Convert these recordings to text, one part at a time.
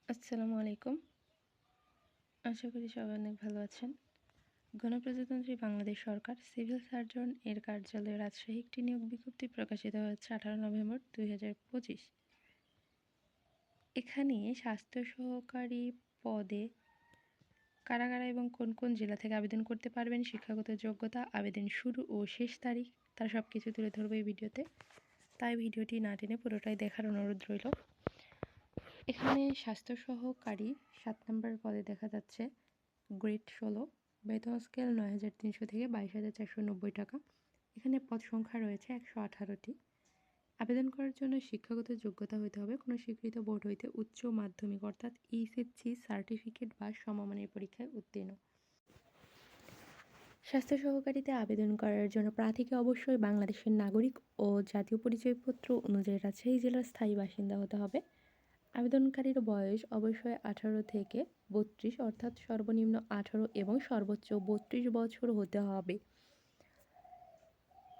আসসালামু আলাইকুম। আশা করি সবাই অনেক ভালো আছেন। গণপ্রজাতন্ত্রী বাংলাদেশ সরকার সিভিল সার্জন এর কার্যালয়ে রাজশাহী একটি নিয়োগ বিজ্ঞপ্তি প্রকাশিত হয়েছে 18 নভেম্বর 2025। এখানে স্বাস্থ্য সহকারী পদে কারা কারা এবং কোন কোন জেলা থেকে আবেদন করতে পারবেন, শিক্ষাগত যোগ্যতা, আবেদন শুরু ও শেষ তারিখ, তার সব কিছু তুলে ধরবো এই ভিডিওতে। তাই ভিডিওটি না টেনে পুরোটাই দেখার অনুরোধ রইল। এখানে স্বাস্থ্য সহকারী 7 নম্বর পদে দেখা যাচ্ছে গ্রেড 16, বেতন স্কেল 9,300 থেকে 22,490 টাকা। এখানে পদ সংখ্যা রয়েছে 118টি। আবেদন করার জন্য শিক্ষাগত যোগ্যতা হইতে হবে কোনো স্বীকৃত বোর্ড হইতে উচ্চ মাধ্যমিক অর্থাৎ এইচএসসি সার্টিফিকেট বা সমমানের পরীক্ষায় উত্তীর্ণ। স্বাস্থ্য সহকারীতে আবেদন করার জন্য প্রার্থীকে অবশ্যই বাংলাদেশের নাগরিক ও জাতীয় পরিচয়পত্র অনুযায়ী রাজশাহী জেলার স্থায়ী বাসিন্দা হতে হবে। আবেদনকারীর বয়স অবশ্যই 18 থেকে 32 অর্থাৎ সর্বনিম্ন 18 এবং সর্বোচ্চ 32 বছর হতে হবে।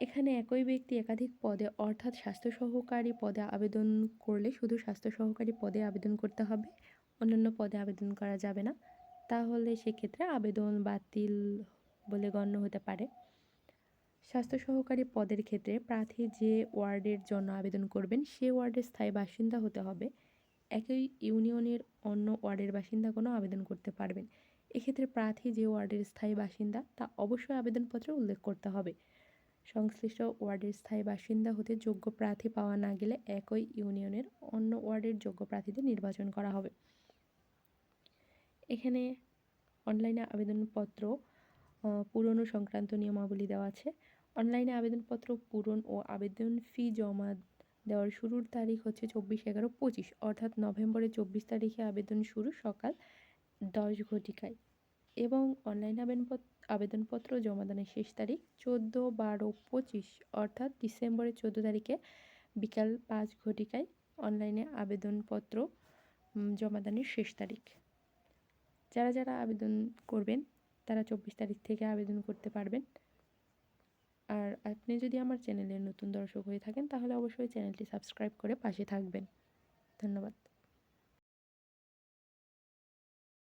এখানে একই ব্যক্তি একাধিক পদে অর্থাৎ স্বাস্থ্য সহকারী পদে আবেদন করলে শুধু স্বাস্থ্য সহকারী পদে আবেদন করতে হবে, অন্যান্য পদে আবেদন করা যাবে না। তাহলে সেক্ষেত্রে আবেদন বাতিল বলে গণ্য হতে পারে। স্বাস্থ্য সহকারী পদের ক্ষেত্রে প্রার্থী যে ওয়ার্ডের জন্য আবেদন করবেন সে ওয়ার্ডের স্থায়ী বাসিন্দা হতে হবে। একই ইউনিয়নের অন্য ওয়ার্ডের বাসিন্দাগণও আবেদন করতে পারবেন। এক্ষেত্রে প্রার্থী যে ওয়ার্ডের স্থায়ী বাসিন্দা তা অবশ্যই আবেদনপত্রে উল্লেখ করতে হবে। সংশ্লিষ্ট ওয়ার্ডের স্থায়ী বাসিন্দা হতে যোগ্য প্রার্থী পাওয়া না গেলে একই ইউনিয়নের অন্য ওয়ার্ডের যোগ্য প্রার্থীদের নির্বাচন করা হবে। এখানে অনলাইনে আবেদনপত্র পূরণ সংক্রান্ত নিয়মাবলী দেওয়া আছে। অনলাইনে আবেদনপত্র পূরণ ও আবেদন ফি জমা দেওয়ার শুরুর তারিখ হচ্ছে 24/11/25 অর্থাৎ নভেম্বরের 24 তারিখে আবেদন শুরু সকাল 10 ঘটিকায় এবং অনলাইন আবেদনপত্র জমাদানের শেষ তারিখ 14/12/25 অর্থাৎ ডিসেম্বরের 14 তারিখে বিকাল 5 ঘটিকায় অনলাইনে আবেদনপত্র জমাদানের শেষ তারিখ। যারা আবেদন করবেন তারা 24 তারিখ থেকে আবেদন করতে পারবেন। আর আপনি যদি আমার চ্যানেলের নতুন দর্শক হয়ে থাকেন তাহলে অবশ্যই চ্যানেলটি সাবস্ক্রাইব করে পাশে থাকবেন। ধন্যবাদ।